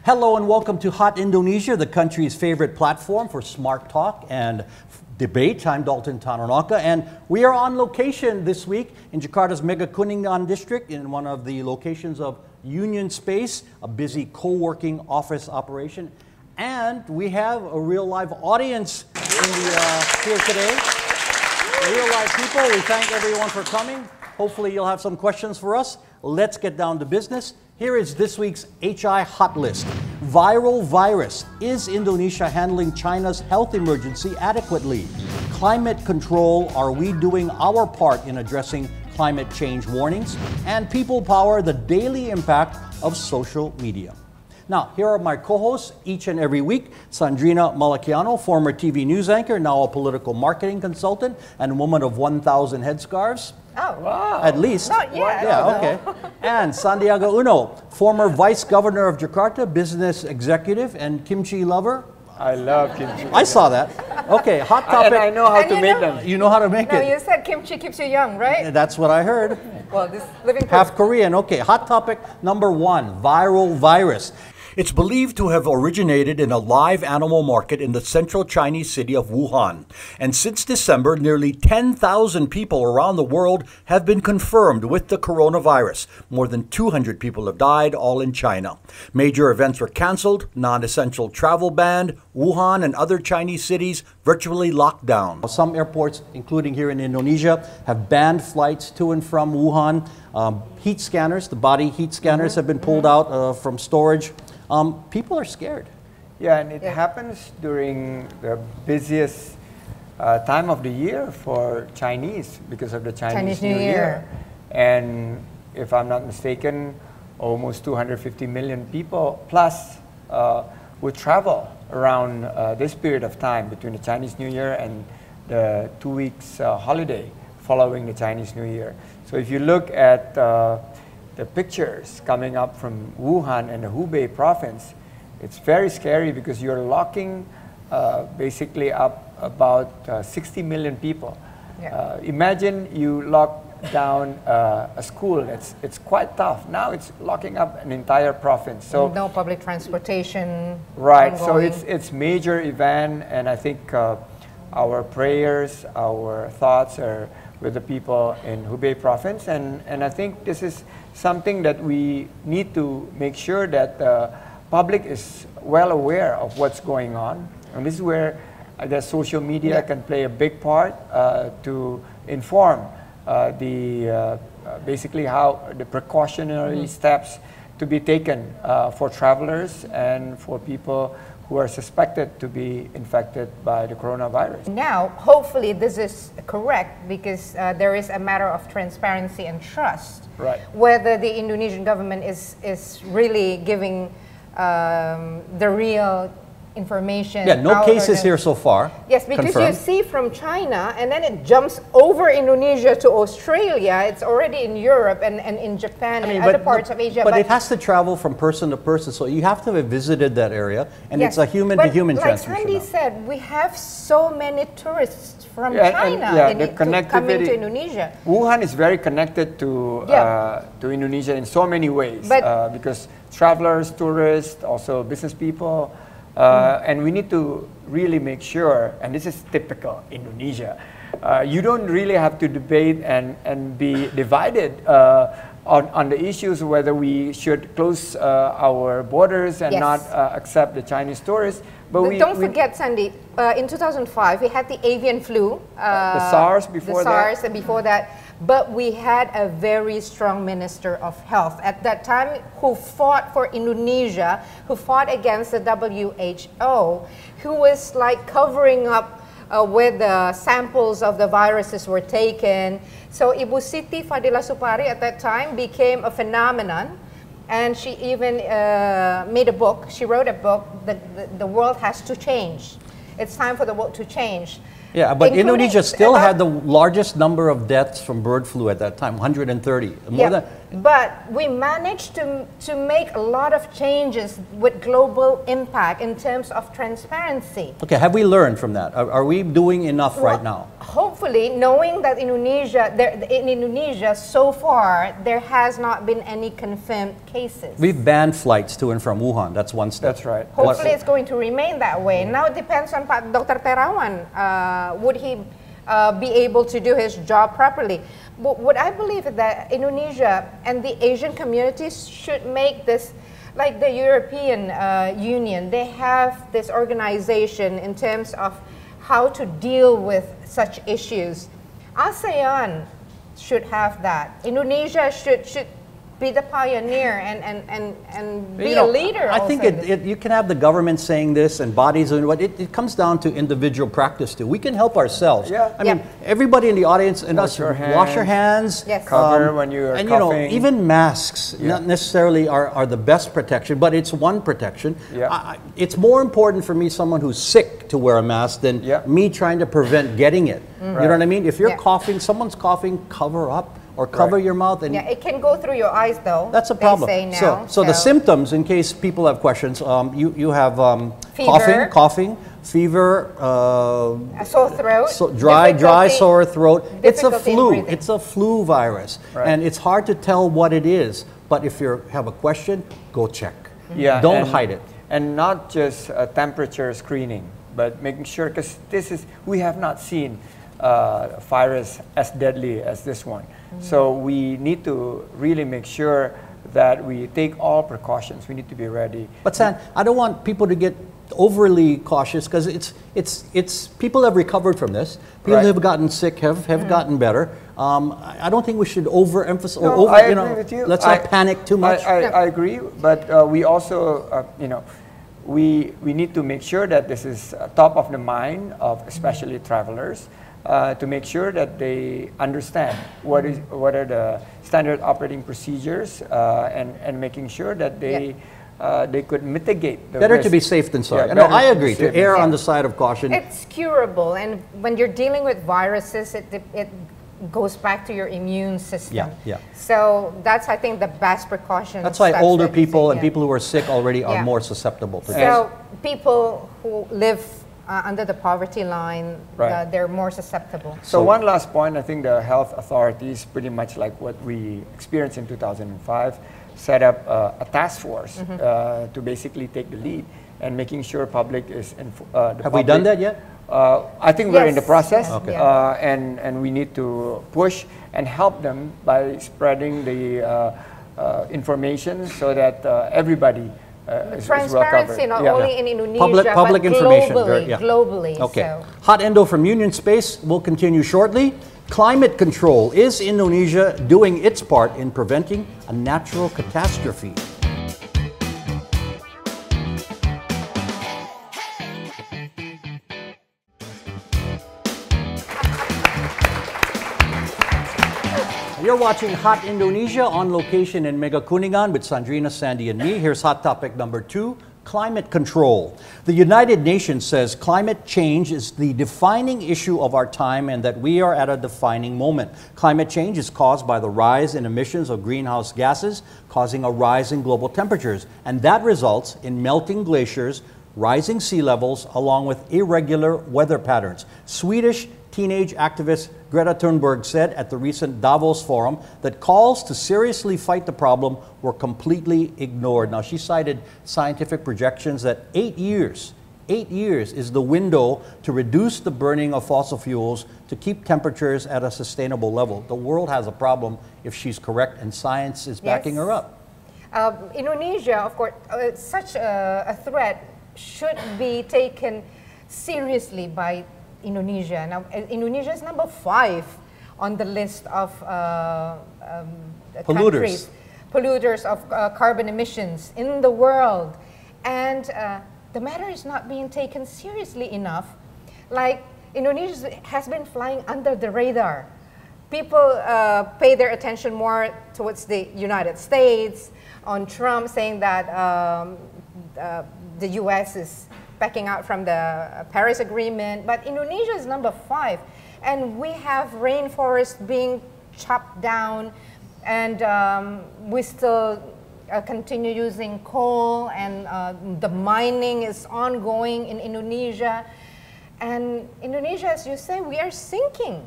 Hello and welcome to Hot Indonesia, the country's favorite platform for smart talk and debate. I'm Dalton Tanonaka, and we are on location this week in Jakarta's Mega Kuningan district in one of the locations of Union Space, a busy co-working office operation. And we have a real live audience here today. Real live people. We thank everyone for coming. Hopefully you'll have some questions for us. Let's get down to business. Here is this week's H-I Hotlist. Viral virus. Is Indonesia handling China's health emergency adequately? Climate control. Are we doing our part in addressing climate change warnings? And people power, the daily impact of social media. Now, here are my co-hosts each and every week. Sandrina Malakiano, former TV news anchor, now a political marketing consultant and woman of 1,000 headscarves. Oh, wow. At least. Not yet. Yeah, okay. And Santiago Uno, former vice governor of Jakarta, business executive and kimchi lover. I love kimchi. I saw that. Okay, hot topic. And I know how to make them. You know how to make no, it. you said kimchi keeps you young, right? That's what I heard. Well, this living proof. Half Korean. Okay, hot topic number 1, viral virus. It's believed to have originated in a live animal market in the central Chinese city of Wuhan. And since December, nearly 10,000 people around the world have been confirmed with the coronavirus. More than 200 people have died, all in China. Major events were canceled, non-essential travel banned, Wuhan and other Chinese cities virtually locked down. Some airports, including here in Indonesia, have banned flights to and from Wuhan. Heat scanners, the body heat scanners have been pulled out from storage. People are scared. Yeah, and it happens during the busiest time of the year for Chinese because of the Chinese New Year. And if I'm not mistaken, almost 250 million people plus would travel around this period of time between the Chinese New Year and the 2 weeks holiday following the Chinese New Year. So if you look at the pictures coming up from Wuhan and the Hubei province, it's very scary because you're locking basically up about 60 million people. Yeah. Imagine you lock down a school. It's quite tough. Now it's locking up an entire province. So no public transportation. Right. Ongoing. So it's major event, and I think our prayers, our thoughts are with the people in Hubei province, and I think this is something that we need to make sure that the public is well aware of what's going on, and this is where I guess social media can play a big part to inform basically how the precautionary steps to be taken for travelers and for people who are suspected to be infected by the coronavirus. Now, hopefully this is correct because there is a matter of transparency and trust. Right. Whether the Indonesian government is really giving the real information. Yeah, no cases here so far. Yes, because confirmed. you see from China and then it jumps over Indonesia to Australia. It's already in Europe and in Japan and other parts of Asia. But it has to travel from person to person, so you have to have visited that area, and it's a human-to-human transmission. Like Sandy said, we have so many tourists from China coming to Indonesia. Wuhan is very connected to Indonesia in so many ways, because travelers, tourists, also business people. And we need to really make sure, and this is typical Indonesia, you don't really have to debate and be divided on the issues whether we should close our borders and not accept the Chinese tourists. But don't forget, Sandy, in 2005 we had the avian flu. The SARS before that. The SARS and before that. But we had a very strong minister of health at that time who fought for Indonesia, who fought against the WHO, who was like covering up where the samples of the viruses were taken. So Ibu Siti Fadila Supari at that time became a phenomenon. And she even made a book. She wrote a book, The World Has to Change. It's time for the world to change. Yeah, but Indonesia still had the largest number of deaths from bird flu at that time, 130. But we managed to make a lot of changes with global impact in terms of transparency. Okay, have we learned from that? Are we doing enough right now? Hopefully, knowing that in Indonesia, so far, there has not been any confirmed cases. We've banned flights to and from Wuhan. That's one step. That's right. Hopefully, it's going to remain that way. Now it depends on Dr. Terawan. Would he be able to do his job properly? But what I believe is that Indonesia and the Asian communities should make this, like the European Union, they have this organization in terms of how to deal with such issues. ASEAN should have that. Indonesia should be the pioneer and be a leader. I think you can have the government saying this and bodies and what it comes down to individual practice too. We can help ourselves. Yeah. I mean, everybody in the audience and us wash your hands. Yes. Cover when you're and coughing. Even masks not necessarily are the best protection, but it's one protection. Yeah. It's more important for me, someone who's sick, to wear a mask than me trying to prevent getting it. You know what I mean? If you're coughing, someone's coughing, cover up. Or cover your mouth. And it can go through your eyes though. That's a problem. They say now, so the symptoms, in case people have questions, you have fever. coughing, fever, a sore throat, dry sore throat. It's a difficulty in flu. breathing. It's a flu virus, and it's hard to tell what it is. But if you have a question, go check. Yeah, don't hide it. And not just temperature screening, but making sure, because we have not seen a virus as deadly as this one. So we need to really make sure that we take all precautions. We need to be ready. But San, I don't want people to get overly cautious, because it's people have recovered from this. People who have gotten sick have gotten better. I don't think we should overemphasize. I agree with you. Let's not panic too much. I agree, but we also we need to make sure that this is top of the mind of especially travelers. To make sure that they understand what are the standard operating procedures and making sure that they could mitigate the Better risk. to be safe than sorry. Yeah, no, I agree. To err on the side of caution. It's curable, and when you're dealing with viruses, it goes back to your immune system. Yeah. So that's, I think, the best precaution. That's why older people and people who are sick already are more susceptible to this. So people who live under the poverty line, they're more susceptible. So one last point, I think the health authorities, pretty much like what we experienced in 2005, set up a task force to basically take the lead and making sure public is Have we done that yet? I think we're in the process, Okay. and we need to push and help them by spreading the information so that everybody transparency not only in Indonesia, public but information, globally. Okay. So. Hot Endo from Union Space will continue shortly. Climate control. Is Indonesia doing its part in preventing a natural catastrophe? You're watching Hot Indonesia on location in Mega Kuningan with Sandrina, Sandy, and me. Here's hot topic number 2, climate control. The United Nations says climate change is the defining issue of our time and that we are at a defining moment. Climate change is caused by the rise in emissions of greenhouse gases, causing a rise in global temperatures. And that results in melting glaciers, rising sea levels, along with irregular weather patterns. Swedish teenage activist Greta Thunberg said at the recent Davos forum that calls to seriously fight the problem were completely ignored. Now, she cited scientific projections that 8 years is the window to reduce the burning of fossil fuels to keep temperatures at a sustainable level. The world has a problem if she's correct, and science is backing her up. Indonesia, of course, such a threat should be taken seriously by Indonesia. Now, Indonesia is number 5 on the list of polluters of carbon emissions in the world, and the matter is not being taken seriously enough. Like, Indonesia has been flying under the radar. People pay their attention more towards the United States, on Trump saying that the U.S. is backing out from the Paris Agreement, but Indonesia is number 5, and we have rainforests being chopped down, and we still continue using coal, and the mining is ongoing in Indonesia. And Indonesia, as you say, we are sinking.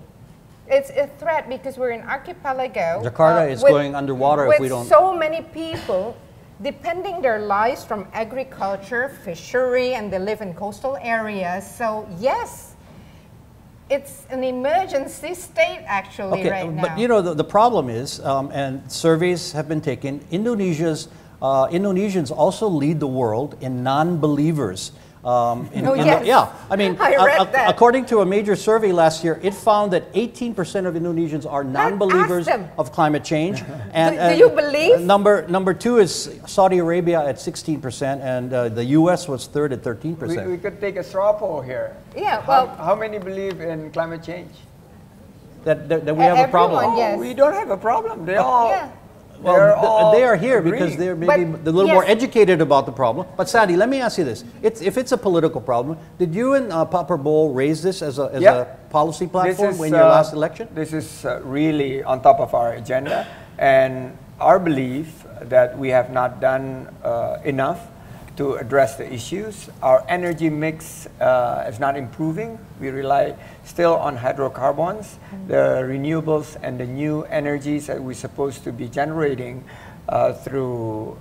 It's a threat because we're an archipelago. Jakarta is going underwater if we don't. With so many people depending their lives from agriculture, fishery, and they live in coastal areas. So yes, it's an emergency state actually right now. But you know, the problem is, and surveys have been taken, Indonesians also lead the world in non-believers. Yes. I mean, I read that. According to a major survey last year, it found that 18% of Indonesians are non-believers of climate change. And, do you believe? Number two is Saudi Arabia at 16%, and the U.S. was third at 13%. We could take a straw poll here. Yeah, well, how many believe in climate change? That we have a problem. Yes. We don't have a problem. They all. Yeah. Well, they are here agreeing. because they're maybe a little more educated about the problem. But Sandy, let me ask you this. If it's a political problem, did you and Papa Bowl raise this as a policy platform in your last election? This is really on top of our agenda. And our belief that we have not done enough to address the issues. Our energy mix is not improving. We rely still on hydrocarbons, the renewables and the new energies that we're supposed to be generating through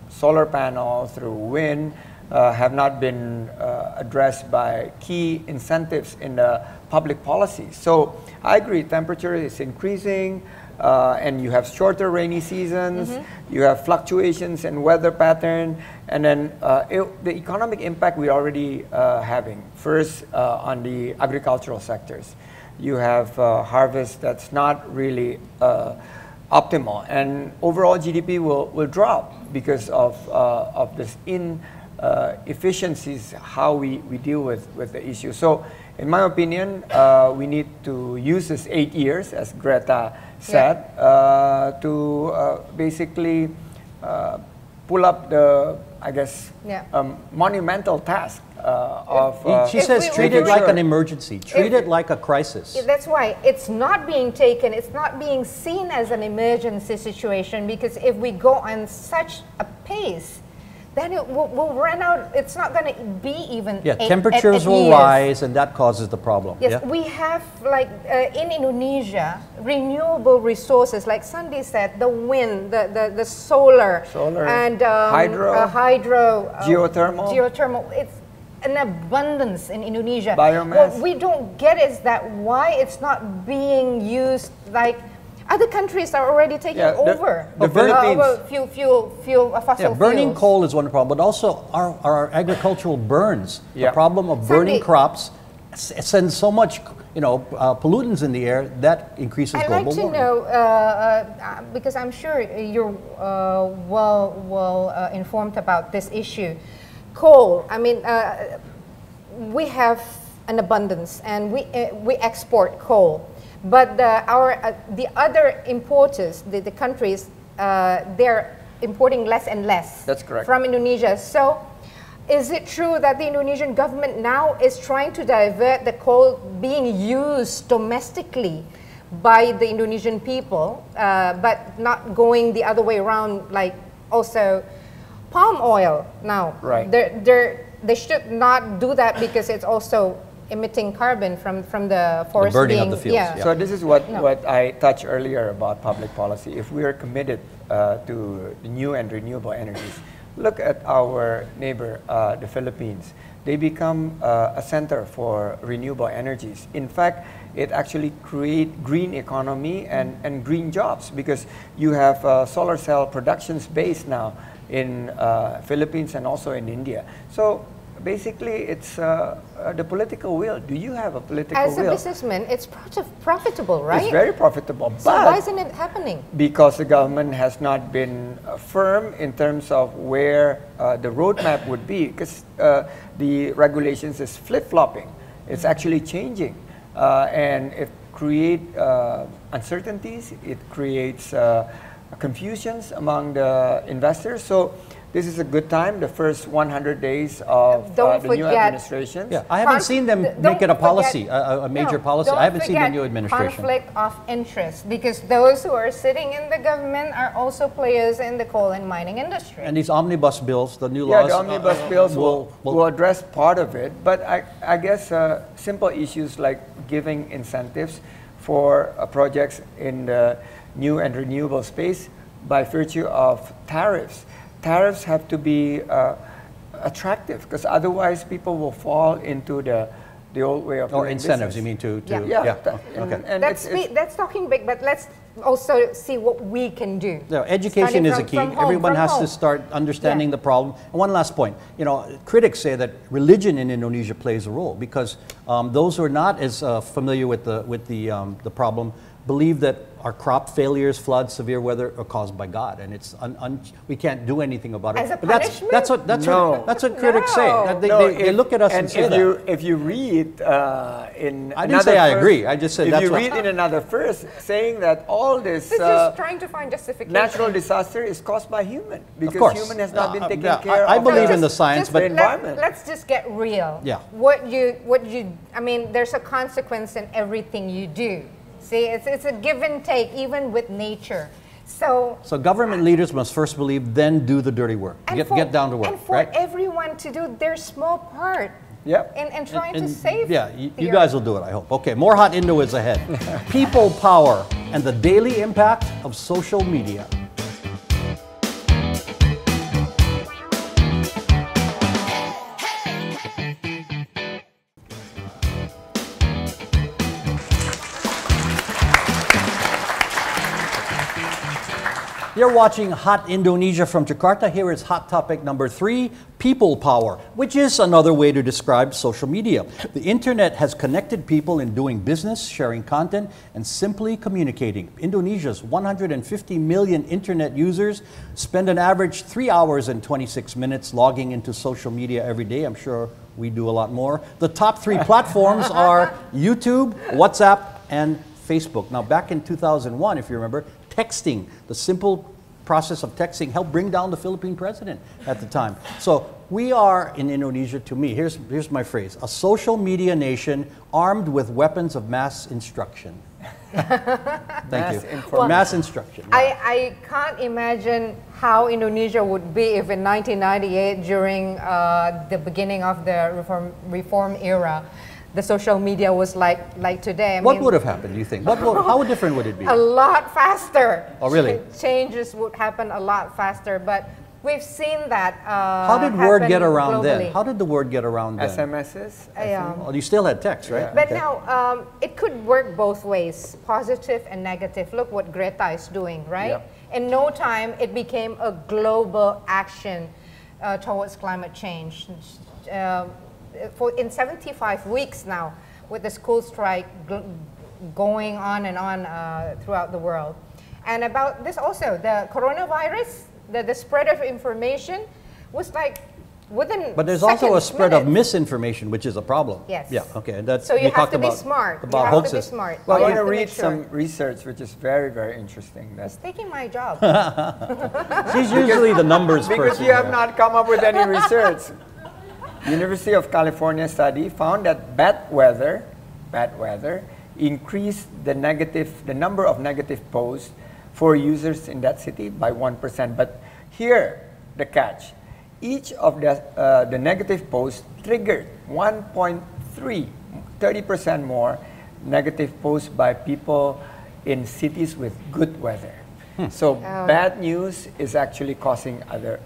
solar panel, through wind, have not been addressed by key incentives in the public policy. So I agree, temperature is increasing, and you have shorter rainy seasons, you have fluctuations in weather pattern, and then the economic impact we're already having. First, on the agricultural sectors. You have harvest that's not really optimal, and overall GDP will drop because of this inefficiencies, how we deal with the issue. So in my opinion, we need to use this 8 years, as Greta said, to basically pull up the, I guess, monumental task of... She says treat it like an emergency, treat it like a crisis. That's why it's not being taken, it's not being seen as an emergency situation, because if we go on such a pace, then it will run out. It's not going to be even. Temperatures will rise, and that causes the problem. Yes, we have, like in Indonesia, renewable resources, like Sandy said, the wind, the solar, and hydro, geothermal. It's an abundance in Indonesia. Biomass. What we don't get is that why it's not being used like. Other countries are already taking over the Philippines. Fossil burning fuels. coal is one problem, but also our agricultural burns. The problem of burning crops sends so much, pollutants in the air that increases global warming. I'd like to know, because I'm sure you're well informed about this issue. Coal. I mean, we have an abundance, and we export coal. But the other importers, the countries, they're importing less and less. That's correct. From Indonesia. So is it true that the Indonesian government now is trying to divert the coal being used domestically by the Indonesian people, but not going the other way around, like also palm oil now? Right. They should not do that because it's also emitting carbon from the forest, the burning of the fields. So this is what I touched earlier about public policy. If we are committed to new and renewable energies, look at our neighbor, the Philippines. They become a center for renewable energies. In fact, it actually creates green economy and green jobs, because you have solar cell production base now in Philippines and also in India. So basically, it's the political will. Do you have a political will? As a businessman, it's profitable, right? It's very profitable. So why isn't it happening? Because the government has not been firm in terms of where the roadmap would be, because the regulations is flip-flopping. It's actually changing. And it creates uncertainties. It creates confusions among the investors. So this is a good time, the first 100 days of the new administration. Yeah, I haven't seen them make it a policy, a major policy. I haven't seen the new administration. Conflict of interest, because those who are sitting in the government are also players in the coal and mining industry. And these omnibus bills, the new laws. Yeah, the omnibus bills will address part of it, but I guess simple issues like giving incentives for projects in the new and renewable space by virtue of tariffs. Tariffs have to be attractive, because otherwise people will fall into the old way of doing incentives, business. you mean to yeah. Okay. And that's talking big, but let's also see what we can do. Yeah, education is a key. Everyone has to start understanding the problem. And one last point, critics say that religion in Indonesia plays a role, because those who are not as familiar with the problem believe that our crop failures, floods, severe weather are caused by God, and it's we can't do anything about it. As a punishment? That's what critics say. They look at us and say that. If you read in I didn't say I agree. I just said if you read in another verse saying that all this just trying to find justification. Natural disaster is caused by human, because human has not been taking care of. I believe in the science, but the environment. Let's just get real. Yeah. I mean, there's a consequence in everything you do. See, it's a give and take, even with nature. So government leaders must first believe, then do the dirty work. Get down to work. And for everyone to do their small part. Yep. And trying to save. Yeah, you guys will do it, I hope. Okay, more Hot Indo is ahead. People power and the daily impact of social media. You're watching Hot Indonesia from Jakarta. Here is hot topic number 3, people power, which is another way to describe social media. The internet has connected people in doing business, sharing content, and simply communicating. Indonesia's 150 million internet users spend an average 3 hours and 26 minutes logging into social media every day. I'm sure we do a lot more. The top 3 platforms are YouTube, WhatsApp, and Facebook. Now, back in 2001, if you remember, texting, the simple process of texting, helped bring down the Philippine president at the time. So we are in Indonesia, to me, here's my phrase, a social media nation armed with weapons of mass instruction. Thank you. For mass instruction. Yeah. I can't imagine how Indonesia would be if in 1998, during the beginning of the reform era, the social media was like today. What would have happened, do you think? How different would it be? A lot faster. Oh, really? Changes would happen a lot faster, but we've seen that How did word get around globally. then? How did the word get around then? SMSs? Oh, you still had text, right? Yeah. But now, it could work both ways, positive and negative. Look what Greta is doing, right? Yep. In no time, it became a global action towards climate change. In 75 weeks now, with the school strike going on and on throughout the world. And about this also, the coronavirus, the spread of information was like within But there's also a spread of misinformation, which is a problem. Yes. Yeah, okay. And that's, so you have to be smart. About you have hoaxes. to be smart. Well, you I want to have read make sure. some research, which is very, very interesting. It's taking my job. She's usually the numbers person. Because you have not come up with any research. University of California study found that bad weather increased the number of negative posts for users in that city by 1%. But here, the catch. Each of the negative posts triggered 30% more negative posts by people in cities with good weather. So bad news is actually causing other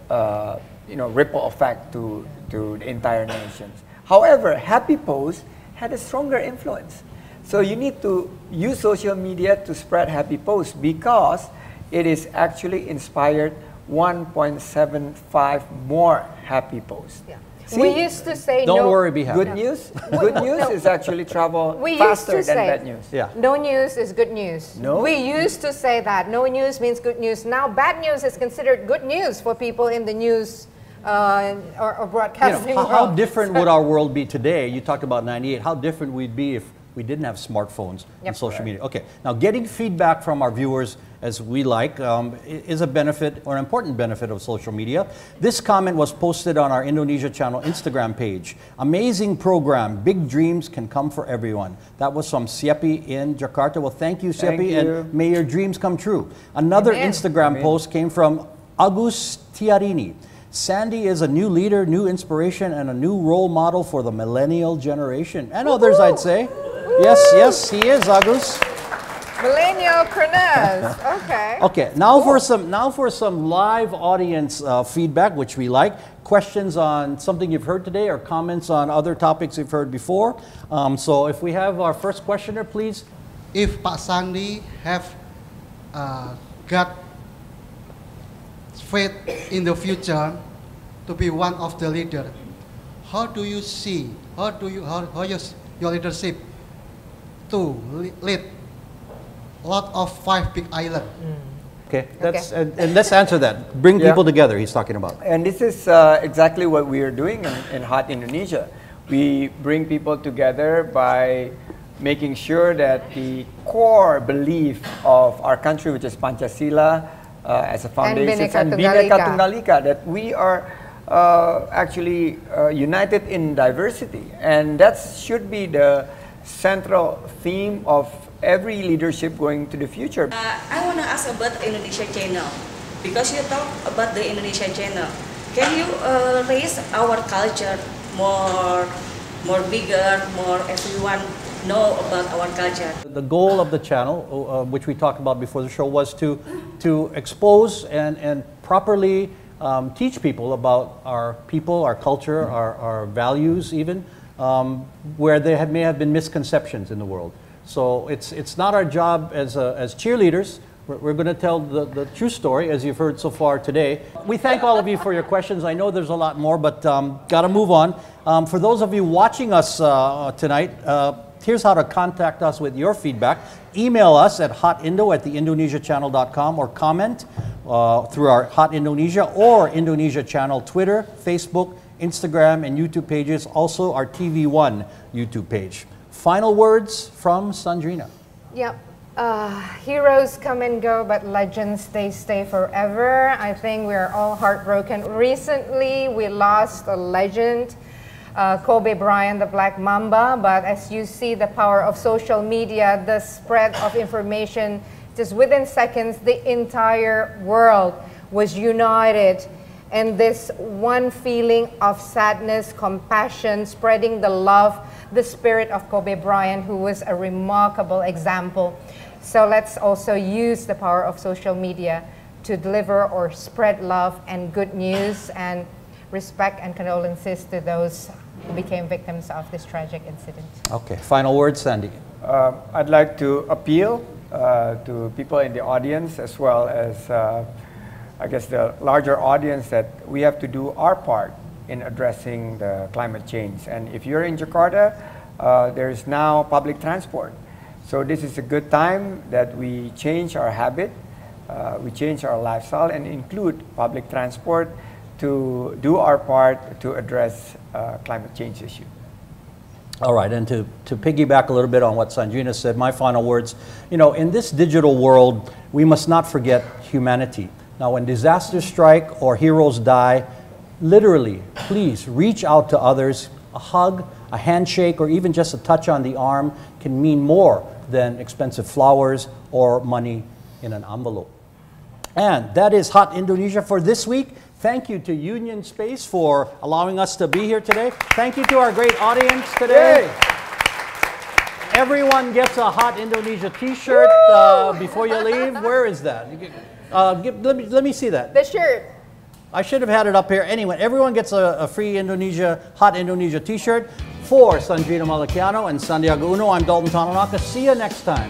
ripple effect to the entire nations. However, happy posts had a stronger influence. So you need to use social media to spread happy posts, because it is actually inspired 1.75 more happy posts. Yeah. See? We used to say Don't worry, be happy. Good news is actually travel faster than bad news. Yeah. No news is good news. No? We used to say that. No news means good news. Now bad news is considered good news for people in the news or broadcasting world. How different would our world be today? You talked about 98. How different we'd be if we didn't have smartphones and Yep. social media. Okay, now getting feedback from our viewers as we like is a benefit or an important benefit of social media. This comment was posted on our Indonesia channel Instagram page. Amazing program, big dreams can come for everyone. That was from Siepi in Jakarta. Well, thank you, Thank Siepi, you. and may your dreams come true. Another Amen. Instagram Amen. post came from Agus Tiarini. Sandy is a new leader, new inspiration, and a new role model for the millennial generation. And others, I'd say. Yes, yes, he is, Agus. Millennial Cronaz. Okay. Okay, now for some live audience feedback, which we like. Questions on something you've heard today, or comments on other topics you've heard before. So if we have our first questioner, please. If Pak Sandi have got faith in the future to be one of the leader, how do you see, how your leadership to lead a lot of 5 big islands? Okay, that's and let's answer that. Bring Yeah. people together. He's talking about. And this is exactly what we are doing in Hot Indonesia. We bring people together by making sure that the core belief of our country, which is Pancasila as a foundation, and Bhinneka Tunggal Ika, that we are actually united in diversity. And that should be the central theme of every leadership going to the future. I want to ask about Indonesia channel, because you talk about the Indonesia channel. Can you raise our culture more bigger, more everyone know about our culture? The goal of the channel, which we talked about before the show, was to expose and properly teach people about our people, our culture, our values, even where there may have been misconceptions in the world. So it's not our job as cheerleaders. We're going to tell the true story, as you've heard so far today. We thank all of you for your questions. I know there's a lot more, but got to move on. For those of you watching us tonight, here's how to contact us with your feedback. Email us at hotindo@theindonesiachannel.com, or comment through our Hot Indonesia or Indonesia Channel Twitter, Facebook, Instagram, and YouTube pages. Also our TV1 YouTube page. Final words from Sandrina. Yep. Heroes come and go, but legends stay forever. I think we are all heartbroken. Recently, we lost a legend, Kobe Bryant, the Black Mamba. But as you see the power of social media, the spread of information, just within seconds, the entire world was united. And this one feeling of sadness, compassion, spreading the love, the spirit of Kobe Bryant, who was a remarkable example. So let's also use the power of social media to deliver or spread love and good news, and respect and condolences to those who became victims of this tragic incident. Okay, final words, Sandy. I'd like to appeal to people in the audience, as well as I guess the larger audience, that we have to do our part in addressing the climate change. And if you're in Jakarta, there is now public transport. So this is a good time that we change our habit, we change our lifestyle, and include public transport to do our part to address climate change issue. All right, and to piggyback a little bit on what Sandrina said, my final words, you know, in this digital world, we must not forget humanity. Now, when disasters strike or heroes die, literally, please reach out to others. A hug, a handshake, or even just a touch on the arm can mean more than expensive flowers or money in an envelope. And that is Hot Indonesia for this week. Thank you to Union Space for allowing us to be here today. Thank you to our great audience today. Yay. Everyone gets a Hot Indonesia t-shirt before you leave. Where is that? Let me see that. The shirt. I should have had it up here. Anyway, everyone gets a free Hot Indonesia t-shirt. For Sandrina Malakiano and Santiago Uno, I'm Dalton Tananaka. See you next time.